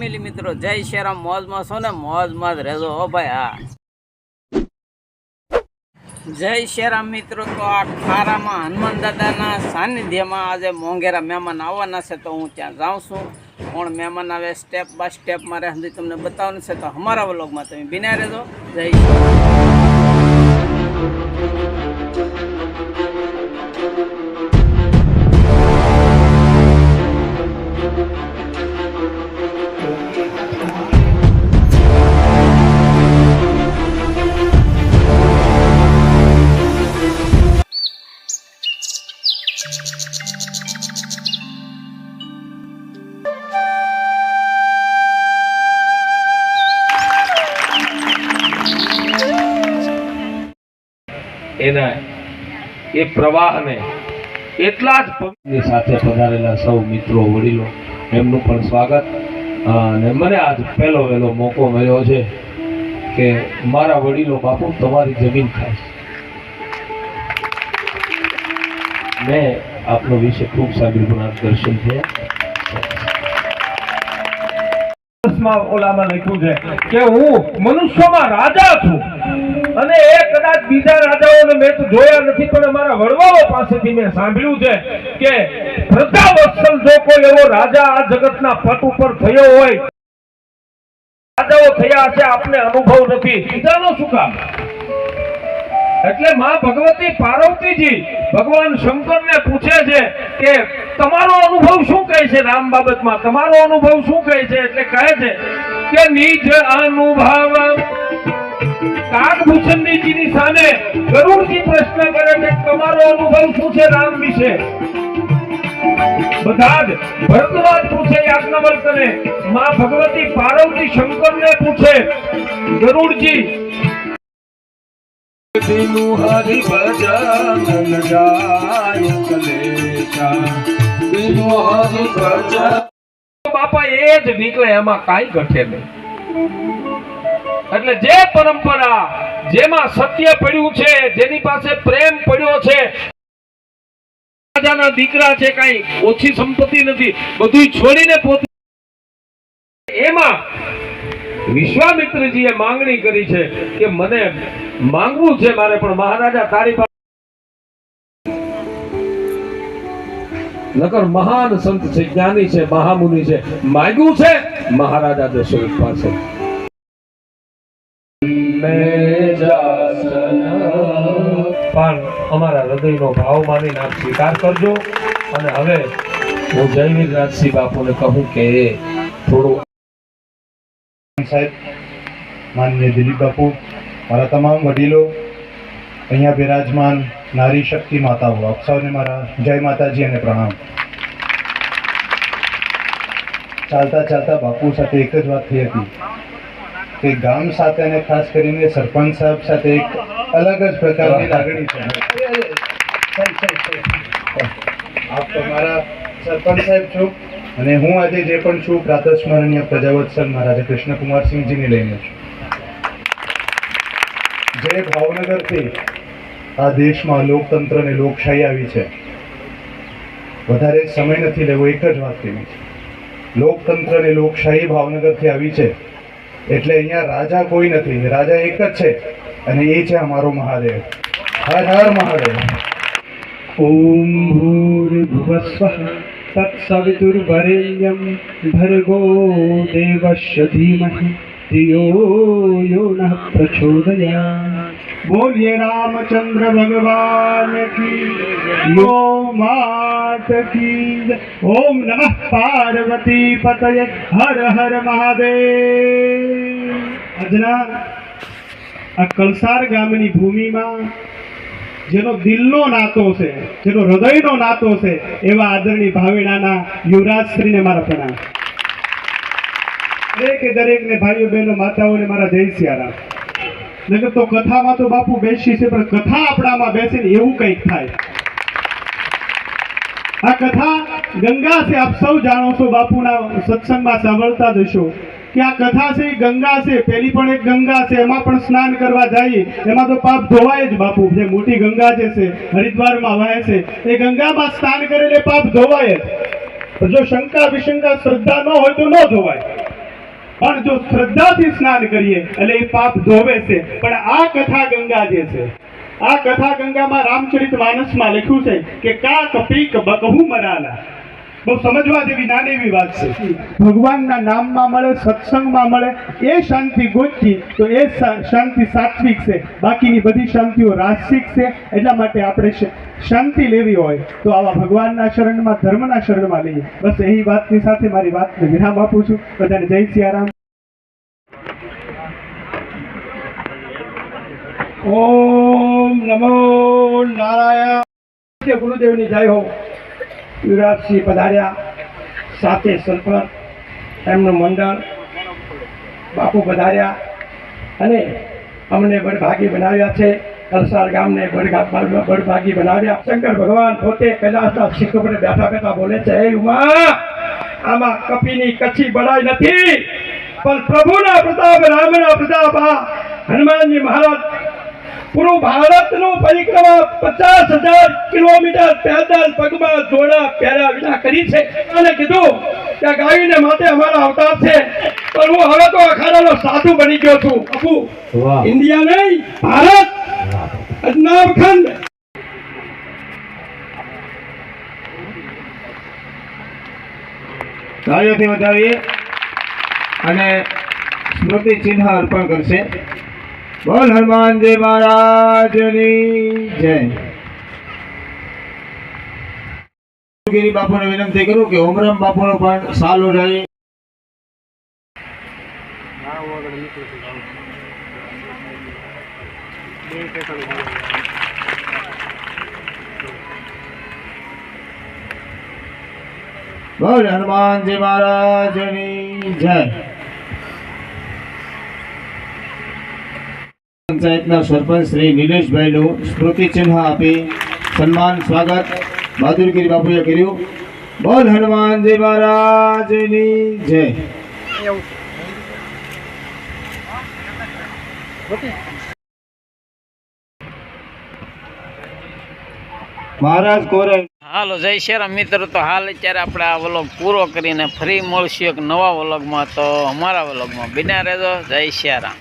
Family મિત્રો જય શ્રીરામ મોજમાં છો ને મોજમાં જ રહેજો હો ભાઈ હા જય શ્રીરામ મિત્રો તો આ ઠારામાં હનુમાન દાદાના સાનિધ્યમાં આજે મોંઘેરા મહેમાન આવવાના છે તો હું ત્યાં જાઉં છું કોણ મહેમાન આવે સ્ટેપ બાય સ્ટેપ મારે સુધી તમને બતાવવાનું છે તો અમારા વ્લોગમાં તમે બિના રહેજો જય એના એ પ્રવાહને એટલા જ પગની સાથે પધારેલા સૌ મિત્રો વડીલો એમનું પણ સ્વાગત અને મને આજ પહેલો વહેલો મોકો મળ્યો છે કે મારા વડીલો બાપુ તમારી જમીન ખાય મેં આપનો વિશે ખૂબ સાંભળ્યું દર્શન થયા ઓલામાં લખ્યું છે કે હું મનુષ્યમાં રાજા છું અને એ કદાચ બીજા રાજાઓને મેં તો જોયા નથી પણ અમારા વડવાઓ પાસેથી મેં સાંભળ્યું છે કે પ્રજાવત્સલ જો કોઈ એવો રાજા આ જગતના પટ ઉપર થયો હોય રાજાઓ થયા છે આપને અનુભવ નથી બીજાનો શું કામ એટલે માં ભગવતી પાર્વતીજી ભગવાન શંકરને પૂછે છે કે તમારો અનુભવ શું કહે છે રામ બાબતમાં તમારો અનુભવ શું કહે છે એટલે કહે છે કે નિજ અનુભવ કાગભૂષણજીની સામે ગરુડજી પ્રશ્ન કરે છે તમારો અનુભવ શું છે રામ વિશે બધા જ ભરદ્વાજ પૂછે યાજ્ઞવલ્ક્યને માં ભગવતી પાર્વતી શંકરને પૂછે ગરુડજી દિનુ હરિ ભજન જાય કલેશા દિનુ હરિ ભજન બાપા એ જ નીકળે એમાં કાઈ ઘટે નહીં એટલે જે પરંપરા જેમાં સત્ય પડ્યું છે જેની પાસે પ્રેમ પડ્યો છે રાજાના દીકરા છે કાઈ ઓછી સંપત્તિ નથી બધું છોડીને પોતે એમાં વિશ્વામિત્રજીએ માંગણી કરી છે કે મને માંગવું છે મારે પણ મહારાજા તારી પાસે નકર મહાન સંત છે જ્ઞાની છે મહામુનિ છે માંગ્યું છે મહારાજા દશરથ પાસે પણ અમારા હૃદયનો ભાવ માનીને આપ સ્વીકાર કરજો અને હવે હું જયવીર રાજસિંહ બાપુને કહું કે થોડું સાહેબ માનનીય દિલીપ બાપુ મારા તમામ વડીલો અહીંયા બિરાજમાન નારી શક્તિ માતાઓ આપ સૌને મારા જય માતાજી અને પ્રણામ ચાલતા ચાલતા બાપુ સાથે એક જ વાત થઈ હતી કે ગામ સાથે અને ખાસ કરીને સરપંચ સાહેબ સાથે એક અલગ જ પ્રકારની લાગણી છે આપ તમારા સરપંચ સાહેબ છો અને હું આજે જે પણ છું પ્રાતસ્મરણીય પ્રજાવત્સલ મહારાજા કૃષ્ણકુમારસિંહજીને લઈને છું જે ભાવનગરથી આ દેશમાં લોકતંત્ર અને લોકશાહી આવી છે વધારે સમય નથી લેવો એક જ વાત કહેવી છે લોકતંત્ર અને લોકશાહી ભાવનગરથી આવી છે એટલે અહીંયા રાજા કોઈ નથી રાજા એક જ છે અને એ છે અમારો મહાદેવ હર હર મહાદેવ ઓમ ભૂર્ભુવસ્વઃ તત્સવિતુર્વરેણ્યં ભર્ગો દેવસ્ય ધીમહિ ધિયો यो नः प्रचोदयात् बोलिए रामचंद्र भगवान की यो मात की ओम नमः पार्वती पतये हर हर महादेव આજના આ કલસાર ગામની ભૂમિમાં જેનો દિલનો નાતો છે જેનો હૃદયનો નાતો છે એવા આદરણીય ભાવેણાના યુવરાજશ્રીને મારા પ્રણામ દરેકને ભાઈઓ બહેનો માતાઓને મારા જય સિયારામ નકર તો કથામાં તો બાપુ બેસી છે પણ કથા આપણામાં બેસે ને એવું કંઈક થાય આ કથા ગંગા છે આપ સૌ જાણો છો બાપુના સત્સંગમાં સાંભળતા જશો કે આ કથા છે ગંગા છે પેલી પણ એક ગંગા છે એમાં પણ સ્નાન કરવા જઈએ એમાં તો પાપ ધોવાય જ બાપુ જે મોટી ગંગા જે છે હરિદ્વારમાં વહે છે એ ગંગામાં સ્નાન કરે એટલે પાપ ધોવાય જ જો શંકા વિશંકા શ્રદ્ધા ન હોય તો ન ધોવાય પણ જો શ્રદ્ધાથી સ્નાન કરીએ એટલે એ પાપ ધોવે છે. પણ આ કથા ગંગા જે છે, આ કથા ગંગામાં રામચરિત માનસમાં લખ્યું છે કે કા કપીક બકહુ મરાલા. બહુ સમજવા જેવી નાની એવી વાત છે. ભગવાનના નામમાં મળે, સત્સંગમાં મળે એ શાંતિ ગોતવી તો એ શાંતિ સાત્વિક છે. બાકીની બધી શાંતિઓ રાસિક છે. એટલા માટે આપણે શાંતિ લેવી હોય તો આવા ભગવાનના શરણમાં, ધર્મના શરણમાં લઈએ. બસ એ વાતની સાથે મારી વાતને વિરામ આપું છું. બધાને જય સિયારામ. ઓમ નમો નારાયણ. ગુરુદેવની જય હો. યુવરાજસિંહ પધાર્યા, સાથે સરપંચ, એમનું મંડળ, બાપુ પધાર્યા અને અમને બળભાગી બનાવ્યા છે. કલસાર ગામને બળભાગી બનાવ્યા. શંકર ભગવાન પોતે કૈલાસના શિખર પર બેઠા બેઠા બોલે છે, હે ઉમા, આમાં કપીની કચ્છી બળાઈ નથી, પણ પ્રભુના પ્રતાપ, રામના પ્રતાપ. આ હનુમાનજી મહારાજ પૂરું ભારતનું પરિક્રમા 50,000 કિલોમીટર પેદલ પગમાં જોડા પહેર્યા વિના કરી છે. અને કીધું કે ગાયને માટે અમારા અવતાર છે, પણ હું હવે તો અખાડાનો સાધુ બની ગયો છું. અપુ ઇન્ડિયા નહીં, ભારત અજનાબખંડ. તાળીઓથી વધાવીએ અને સ્મૃતિ ચિહ્ન અર્પણ કરશે. બોલ હનુમાનજી મહારાજની જય. ગિરી બાપુને વિનંતી કરું કે ઓમરામ બાપુનો પણ સાલ ઓઢાડી. બોલ હનુમાનજી મહારાજની જય. પંચાયતના સરપંચ શ્રી નિલેશભાઈનું સ્મૃતિ ચિહ્ન આપી સન્માન સ્વાગત બહાદુરગીરી બાપુએ કર્યું. બોલ હનુમાનજી મહારાજની જય. મહારાજ કોરે. હાલો જય શ્રી રામ મિત્રો. તો હાલ અત્યારે આપણે આ વ્લોગ પૂરો કરીને ફરી મળશું એક નવા વ્લોગમાં. તો અમારા વ્લોગમાં બિના રહેજો. જય શ્રી રામ.